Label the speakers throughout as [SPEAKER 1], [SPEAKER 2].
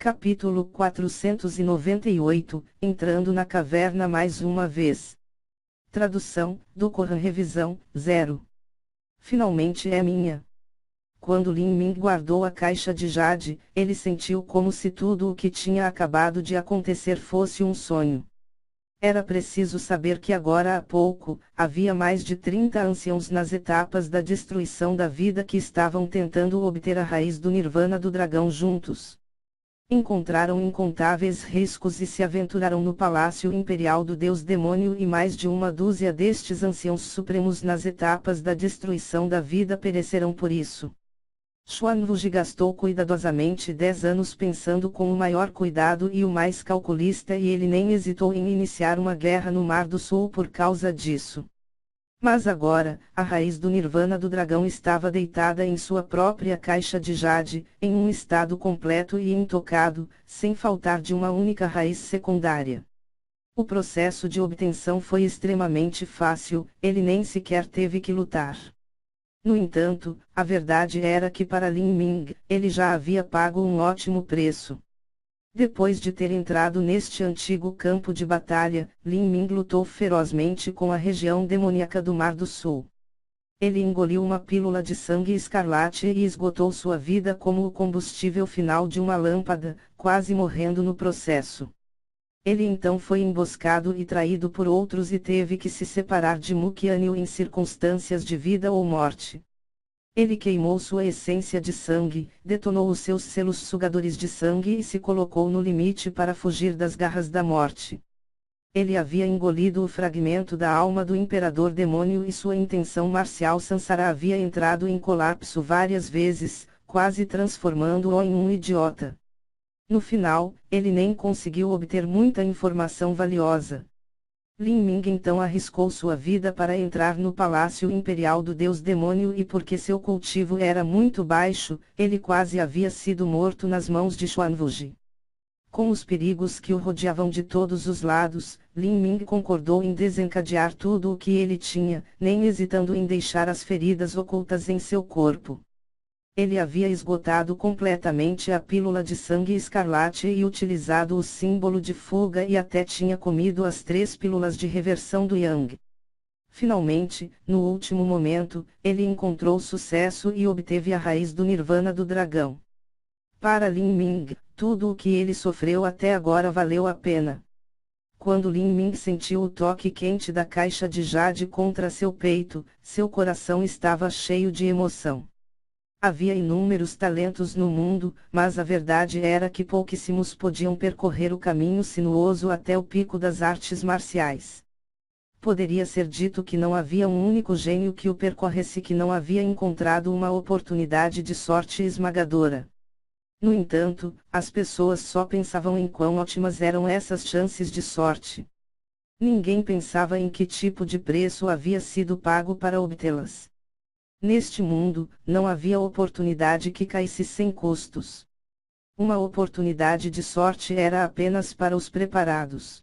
[SPEAKER 1] Capítulo 498, Entrando na caverna mais uma vez. Tradução, do Corão Revisão, 0. Finalmente é minha. Quando Lin Ming guardou a caixa de jade, ele sentiu como se tudo o que tinha acabado de acontecer fosse um sonho. Era preciso saber que agora há pouco, havia mais de 30 anciãos nas etapas da destruição da vida que estavam tentando obter a raiz do nirvana do dragão juntos. Encontraram incontáveis riscos e se aventuraram no palácio imperial do deus demônio e mais de uma dúzia destes anciãos supremos nas etapas da destruição da vida pereceram por isso. Xuanwuji gastou cuidadosamente 10 anos pensando com o maior cuidado e o mais calculista e ele nem hesitou em iniciar uma guerra no Mar do Sul por causa disso. Mas agora, a raiz do nirvana do dragão estava deitada em sua própria caixa de jade, em um estado completo e intocado, sem faltar de uma única raiz secundária. O processo de obtenção foi extremamente fácil, ele nem sequer teve que lutar. No entanto, a verdade era que para Lin Ming, ele já havia pago um ótimo preço. Depois de ter entrado neste antigo campo de batalha, Lin Ming lutou ferozmente com a região demoníaca do Mar do Sul. Ele engoliu uma pílula de sangue escarlate e esgotou sua vida como o combustível final de uma lâmpada, quase morrendo no processo. Ele então foi emboscado e traído por outros e teve que se separar de Mu Qianyu em circunstâncias de vida ou morte. Ele queimou sua essência de sangue, detonou os seus selos sugadores de sangue e se colocou no limite para fugir das garras da morte. Ele havia engolido o fragmento da alma do imperador demônio e sua intenção marcial Sansara havia entrado em colapso várias vezes, quase transformando-o em um idiota. No final, ele nem conseguiu obter muita informação valiosa. Lin Ming então arriscou sua vida para entrar no palácio imperial do deus demônio e porque seu cultivo era muito baixo, ele quase havia sido morto nas mãos de Xuanwuji. Com os perigos que o rodeavam de todos os lados, Lin Ming concordou em desencadear tudo o que ele tinha, nem hesitando em deixar as feridas ocultas em seu corpo. Ele havia esgotado completamente a pílula de sangue escarlate e utilizado o símbolo de fuga e até tinha comido as 3 pílulas de reversão do Yang. Finalmente, no último momento, ele encontrou sucesso e obteve a raiz do nirvana do dragão. Para Lin Ming, tudo o que ele sofreu até agora valeu a pena. Quando Lin Ming sentiu o toque quente da caixa de jade contra seu peito, seu coração estava cheio de emoção. Havia inúmeros talentos no mundo, mas a verdade era que pouquíssimos podiam percorrer o caminho sinuoso até o pico das artes marciais. Poderia ser dito que não havia um único gênio que o percorresse que não havia encontrado uma oportunidade de sorte esmagadora. No entanto, as pessoas só pensavam em quão ótimas eram essas chances de sorte. Ninguém pensava em que tipo de preço havia sido pago para obtê-las. Neste mundo, não havia oportunidade que caísse sem custos. Uma oportunidade de sorte era apenas para os preparados.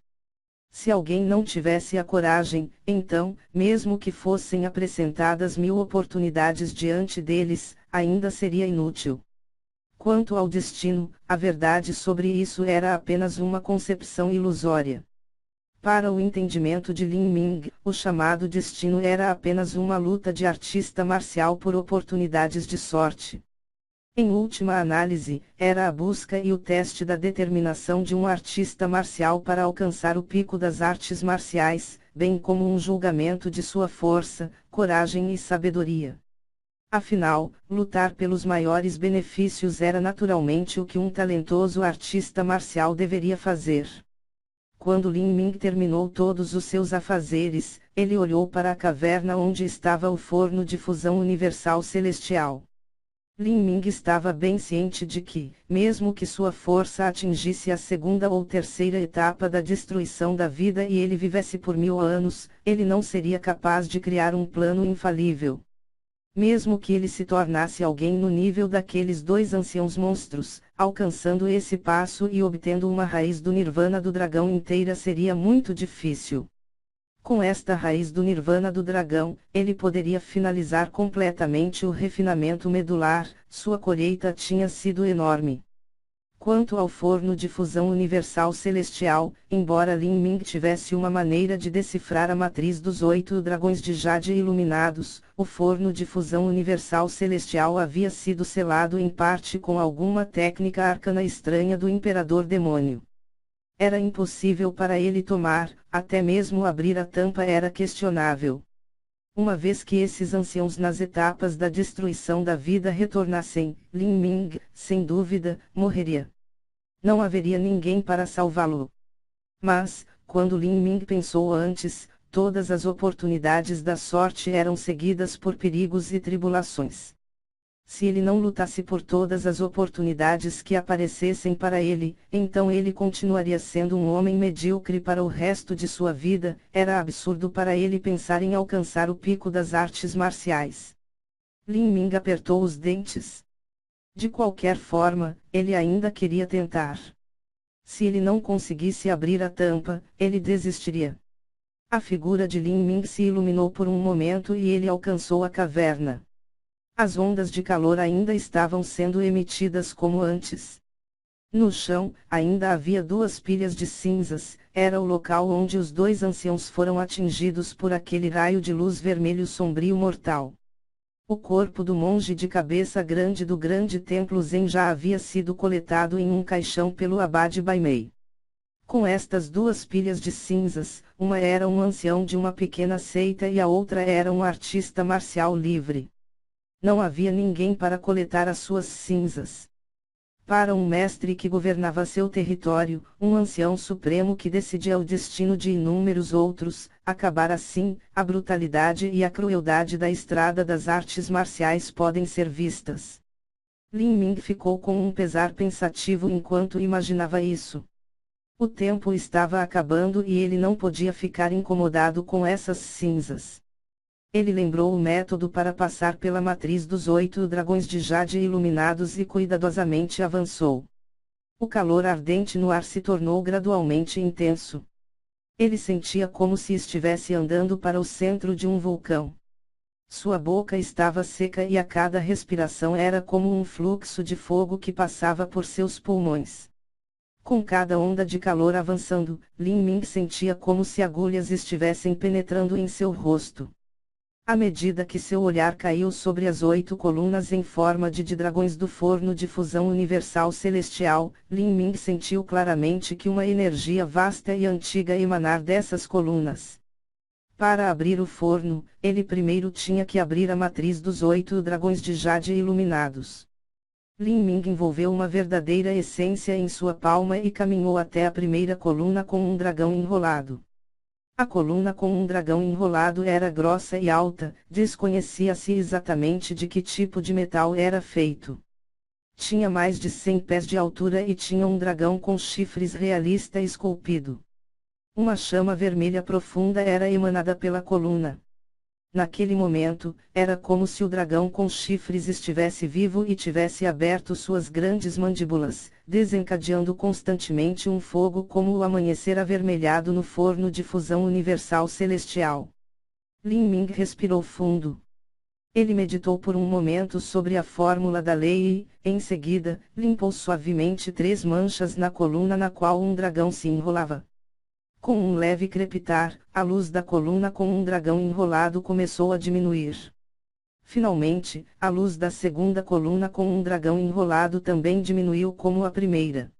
[SPEAKER 1] Se alguém não tivesse a coragem, então, mesmo que fossem apresentadas 1000 oportunidades diante deles, ainda seria inútil. Quanto ao destino, a verdade sobre isso era apenas uma concepção ilusória. Para o entendimento de Lin Ming, o chamado destino era apenas uma luta de artista marcial por oportunidades de sorte. Em última análise, era a busca e o teste da determinação de um artista marcial para alcançar o pico das artes marciais, bem como um julgamento de sua força, coragem e sabedoria. Afinal, lutar pelos maiores benefícios era naturalmente o que um talentoso artista marcial deveria fazer. Quando Lin Ming terminou todos os seus afazeres, ele olhou para a caverna onde estava o forno de fusão universal celestial. Lin Ming estava bem ciente de que, mesmo que sua força atingisse a 2ª ou 3ª etapa da destruição da vida e ele vivesse por 1000 anos, ele não seria capaz de criar um plano infalível. Mesmo que ele se tornasse alguém no nível daqueles 2 anciãos monstros, alcançando esse passo e obtendo uma raiz do nirvana do dragão inteira seria muito difícil. Com esta raiz do nirvana do dragão, ele poderia finalizar completamente o refinamento medular, sua colheita tinha sido enorme. Quanto ao forno de fusão universal celestial, embora Lin Ming tivesse uma maneira de decifrar a matriz dos 8 dragões de jade iluminados, o forno de fusão universal celestial havia sido selado em parte com alguma técnica arcana estranha do Imperador Demônio. Era impossível para ele tomar, até mesmo abrir a tampa era questionável. Uma vez que esses anciãos nas etapas da destruição da vida retornassem, Lin Ming, sem dúvida, morreria. Não haveria ninguém para salvá-lo. Mas, quando Lin Ming pensou antes, todas as oportunidades da sorte eram seguidas por perigos e tribulações. Se ele não lutasse por todas as oportunidades que aparecessem para ele, então ele continuaria sendo um homem medíocre para o resto de sua vida. Era absurdo para ele pensar em alcançar o pico das artes marciais. Lin Ming apertou os dentes. De qualquer forma, ele ainda queria tentar. Se ele não conseguisse abrir a tampa, ele desistiria. A figura de Lin Ming se iluminou por um momento e ele alcançou a caverna. As ondas de calor ainda estavam sendo emitidas como antes. No chão, ainda havia 2 pilhas de cinzas, era o local onde os 2 anciãos foram atingidos por aquele raio de luz vermelho sombrio mortal. O corpo do monge de cabeça grande do grande templo Zen já havia sido coletado em um caixão pelo abade Baimei. Com estas 2 pilhas de cinzas, uma era um ancião de uma pequena seita e a outra era um artista marcial livre. Não havia ninguém para coletar as suas cinzas. Para um mestre que governava seu território, um ancião supremo que decidia o destino de inúmeros outros, acabar assim, a brutalidade e a crueldade da estrada das artes marciais podem ser vistas. Lin Ming ficou com um pesar pensativo enquanto imaginava isso. O tempo estava acabando e ele não podia ficar incomodado com essas cinzas. Ele lembrou o método para passar pela matriz dos 8 dragões de jade iluminados e cuidadosamente avançou. O calor ardente no ar se tornou gradualmente intenso. Ele sentia como se estivesse andando para o centro de um vulcão. Sua boca estava seca e a cada respiração era como um fluxo de fogo que passava por seus pulmões. Com cada onda de calor avançando, Lin Ming sentia como se agulhas estivessem penetrando em seu rosto. À medida que seu olhar caiu sobre as 8 colunas em forma de dragões do forno de fusão universal celestial, Lin Ming sentiu claramente que uma energia vasta e antiga emanar dessas colunas. Para abrir o forno, ele primeiro tinha que abrir a matriz dos 8 dragões de jade iluminados. Lin Ming envolveu uma verdadeira essência em sua palma e caminhou até a primeira coluna com um dragão enrolado. A coluna com um dragão enrolado era grossa e alta, desconhecia-se exatamente de que tipo de metal era feito. Tinha mais de 100 pés de altura e tinha um dragão com chifres realista esculpido. Uma chama vermelha profunda era emanada pela coluna. Naquele momento, era como se o dragão com chifres estivesse vivo e tivesse aberto suas grandes mandíbulas, desencadeando constantemente um fogo como o amanhecer avermelhado no forno de fusão universal celestial. Lin Ming respirou fundo. Ele meditou por um momento sobre a fórmula da lei e, em seguida, limpou suavemente 3 manchas na coluna na qual um dragão se enrolava. Com um leve crepitar, a luz da coluna com um dragão enrolado começou a diminuir. Finalmente, a luz da segunda coluna com um dragão enrolado também diminuiu como a primeira.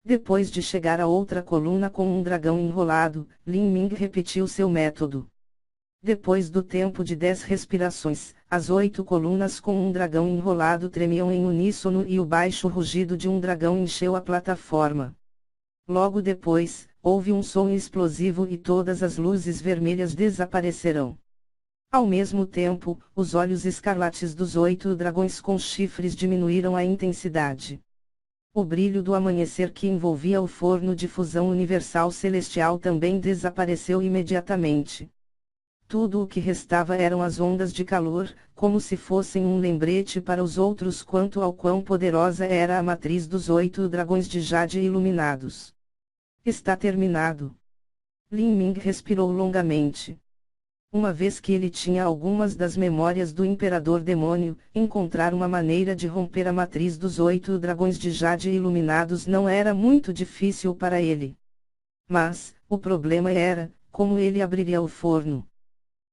[SPEAKER 1] Depois de chegar a outra coluna com um dragão enrolado, Lin Ming repetiu seu método. Depois do tempo de 10 respirações, as 8 colunas com um dragão enrolado tremiam em uníssono e o baixo rugido de um dragão encheu a plataforma. Logo depois, houve um som explosivo e todas as luzes vermelhas desaparecerão. Ao mesmo tempo, os olhos escarlates dos 8 dragões com chifres diminuíram a intensidade. O brilho do amanhecer que envolvia o forno de fusão universal celestial também desapareceu imediatamente. Tudo o que restava eram as ondas de calor, como se fossem um lembrete para os outros quanto ao quão poderosa era a matriz dos 8 dragões de jade iluminados. Está terminado. Lin Ming respirou longamente. Uma vez que ele tinha algumas das memórias do Imperador Demônio, encontrar uma maneira de romper a matriz dos 8 dragões de Jade iluminados não era muito difícil para ele. Mas, o problema era, como ele abriria o forno.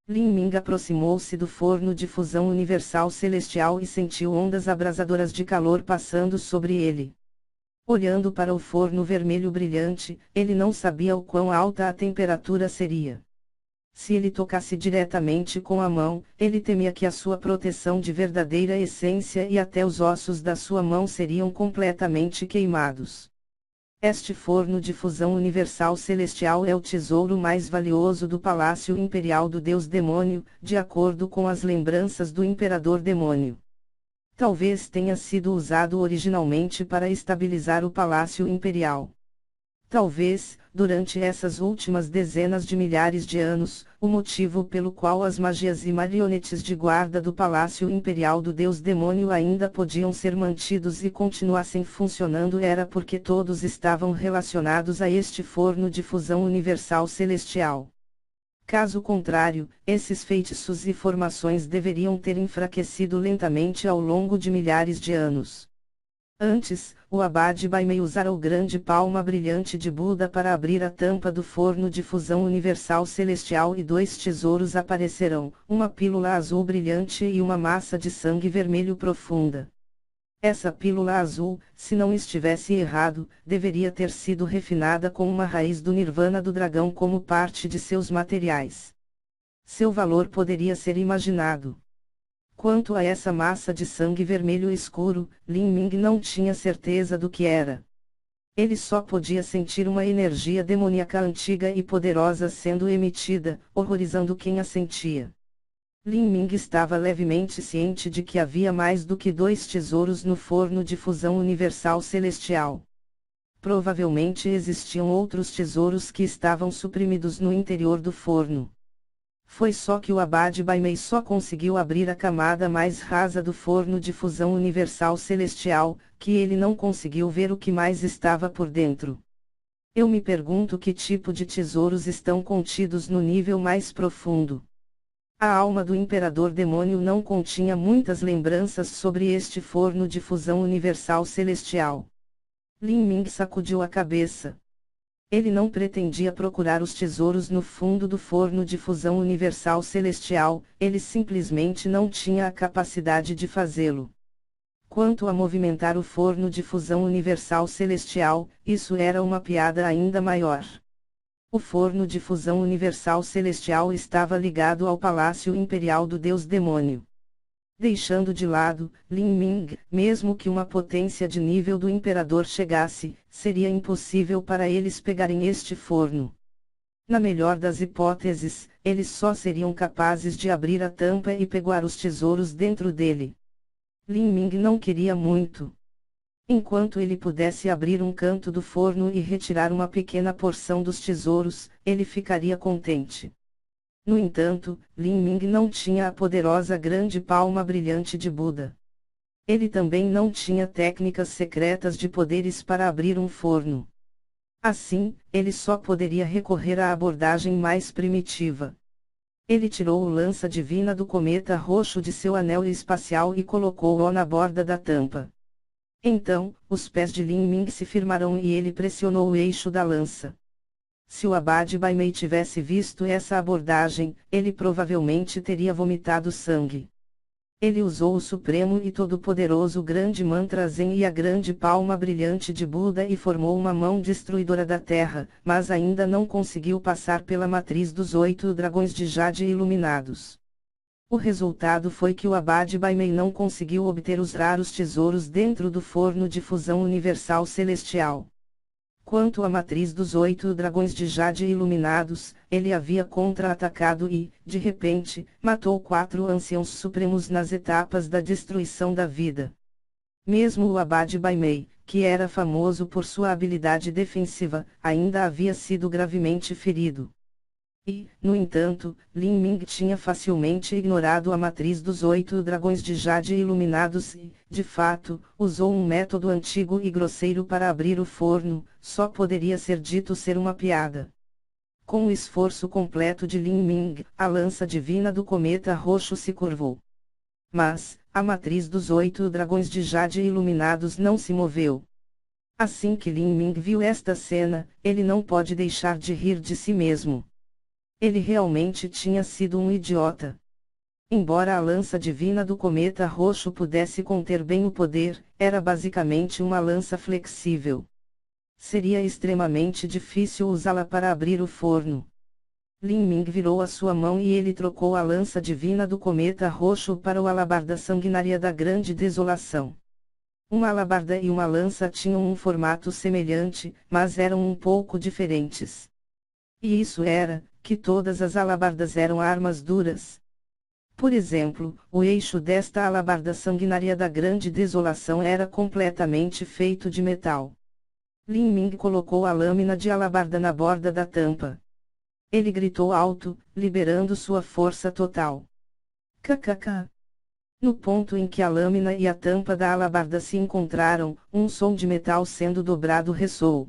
[SPEAKER 1] Lin Ming aproximou-se do forno de fusão universal celestial e sentiu ondas abrasadoras de calor passando sobre ele. Olhando para o forno vermelho brilhante, ele não sabia o quão alta a temperatura seria. Se ele tocasse diretamente com a mão, ele temia que a sua proteção de verdadeira essência e até os ossos da sua mão seriam completamente queimados. Este forno de fusão universal celestial é o tesouro mais valioso do Palácio Imperial do Deus Demônio, de acordo com as lembranças do Imperador Demônio. Talvez tenha sido usado originalmente para estabilizar o Palácio Imperial. Talvez, durante essas últimas dezenas de milhares de anos, o motivo pelo qual as magias e marionetes de guarda do Palácio Imperial do Deus Demônio ainda podiam ser mantidos e continuassem funcionando era porque todos estavam relacionados a este forno de fusão universal celestial. Caso contrário, esses feitiços e formações deveriam ter enfraquecido lentamente ao longo de milhares de anos. Antes, o Abade Baimei usara o grande palma brilhante de Buda para abrir a tampa do forno de fusão universal celestial e 2 tesouros aparecerão, uma pílula azul brilhante e uma massa de sangue vermelho profunda. Essa pílula azul, se não estivesse errado, deveria ter sido refinada com uma raiz do Nirvana do dragão como parte de seus materiais. Seu valor poderia ser imaginado. Quanto a essa massa de sangue vermelho escuro, Lin Ming não tinha certeza do que era. Ele só podia sentir uma energia demoníaca antiga e poderosa sendo emitida, horrorizando quem a sentia. Lin Ming estava levemente ciente de que havia mais do que 2 tesouros no forno de fusão universal celestial. Provavelmente existiam outros tesouros que estavam suprimidos no interior do forno. Foi só que o Abade Baimei só conseguiu abrir a camada mais rasa do forno de fusão universal celestial, que ele não conseguiu ver o que mais estava por dentro. Eu me pergunto que tipo de tesouros estão contidos no nível mais profundo. A alma do Imperador Demônio não continha muitas lembranças sobre este forno de fusão universal celestial. Lin Ming sacudiu a cabeça. Ele não pretendia procurar os tesouros no fundo do forno de fusão universal celestial, ele simplesmente não tinha a capacidade de fazê-lo. Quanto a movimentar o forno de fusão universal celestial, isso era uma piada ainda maior. O forno de fusão universal celestial estava ligado ao Palácio Imperial do Deus Demônio. Deixando de lado, Lin Ming, mesmo que uma potência de nível do Imperador chegasse, seria impossível para eles pegarem este forno. Na melhor das hipóteses, eles só seriam capazes de abrir a tampa e pegar os tesouros dentro dele. Lin Ming não queria muito. Enquanto ele pudesse abrir um canto do forno e retirar uma pequena porção dos tesouros, ele ficaria contente. No entanto, Lin Ming não tinha a poderosa grande palma brilhante de Buda. Ele também não tinha técnicas secretas de poderes para abrir um forno. Assim, ele só poderia recorrer à abordagem mais primitiva. Ele tirou o lança divina do cometa roxo de seu anel espacial e colocou-o na borda da tampa. Então, os pés de Lin Ming se firmaram e ele pressionou o eixo da lança. Se o Abade Baimei tivesse visto essa abordagem, ele provavelmente teria vomitado sangue. Ele usou o supremo e todo-poderoso grande mantra Zen e a grande palma brilhante de Buda e formou uma mão destruidora da terra, mas ainda não conseguiu passar pela matriz dos 8 dragões de Jade iluminados. O resultado foi que o Abade Baimei não conseguiu obter os raros tesouros dentro do forno de fusão universal celestial. Quanto à matriz dos 8 dragões de Jade iluminados, ele havia contra-atacado e, de repente, matou 4 anciãos supremos nas etapas da destruição da vida. Mesmo o Abade Baimei, que era famoso por sua habilidade defensiva, ainda havia sido gravemente ferido. E, no entanto, Lin Ming tinha facilmente ignorado a matriz dos 8 dragões de Jade iluminados e, de fato, usou um método antigo e grosseiro para abrir o forno, só poderia ser dito ser uma piada. com o esforço completo de Lin Ming, a lança divina do cometa roxo se curvou. Mas, a matriz dos 8 dragões de jade iluminados não se moveu. Assim que Lin Ming viu esta cena, ele não pode deixar de rir de si mesmo. Ele realmente tinha sido um idiota. Embora a lança divina do cometa roxo pudesse conter bem o poder, era basicamente uma lança flexível. Seria extremamente difícil usá-la para abrir o forno. Lin Ming virou a sua mão e ele trocou a lança divina do cometa roxo para o alabarda sanguinária da grande desolação. Uma alabarda e uma lança tinham um formato semelhante, mas eram um pouco diferentes. E isso era, que todas as alabardas eram armas duras. Por exemplo, o eixo desta alabarda sanguinária da grande desolação era completamente feito de metal. Lin Ming colocou a lâmina de alabarda na borda da tampa. Ele gritou alto, liberando sua força total. Kkk. No ponto em que a lâmina e a tampa da alabarda se encontraram, um som de metal sendo dobrado ressoou.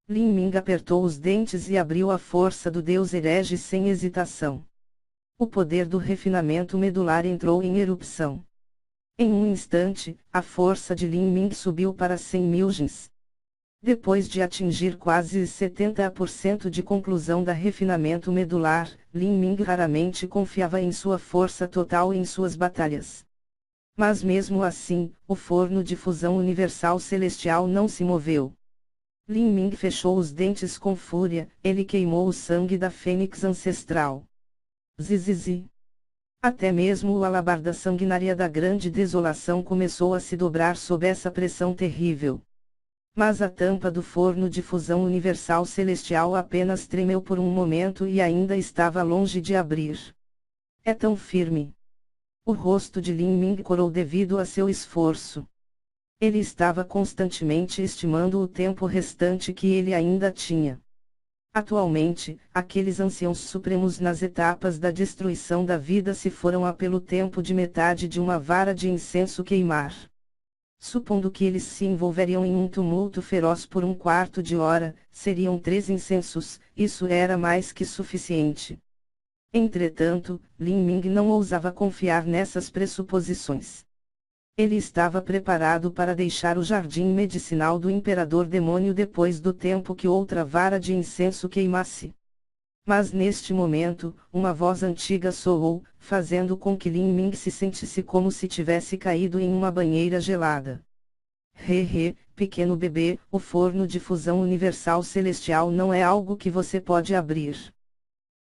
[SPEAKER 1] Lin Ming apertou os dentes e abriu a força do deus herege sem hesitação. O poder do refinamento medular entrou em erupção. Em um instante, a força de Lin Ming subiu para 100.000 jins. Depois de atingir quase 70% de conclusão da refinamento medular, Lin Ming raramente confiava em sua força total em suas batalhas. Mas mesmo assim, o forno de fusão universal celestial não se moveu. Lin Ming fechou os dentes com fúria, ele queimou o sangue da fênix ancestral. Zizizi. Até mesmo o alabarda sanguinária da grande desolação começou a se dobrar sob essa pressão terrível. Mas a tampa do forno de fusão universal celestial apenas tremeu por um momento e ainda estava longe de abrir. É tão firme. O rosto de Lin Ming corou devido a seu esforço. Ele estava constantemente estimando o tempo restante que ele ainda tinha. Atualmente, aqueles anciãos supremos nas etapas da destruição da vida se foram pelo tempo de metade de uma vara de incenso queimar. Supondo que eles se envolveriam em um tumulto feroz por um quarto de hora, seriam 3 incensos, isso era mais que suficiente. Entretanto, Lin Ming não ousava confiar nessas pressuposições. Ele estava preparado para deixar o jardim medicinal do Imperador Demônio depois do tempo que outra vara de incenso queimasse. Mas neste momento, uma voz antiga soou, fazendo com que Lin Ming se sentisse como se tivesse caído em uma banheira gelada. Pequeno bebê, o forno de fusão universal celestial não é algo que você pode abrir.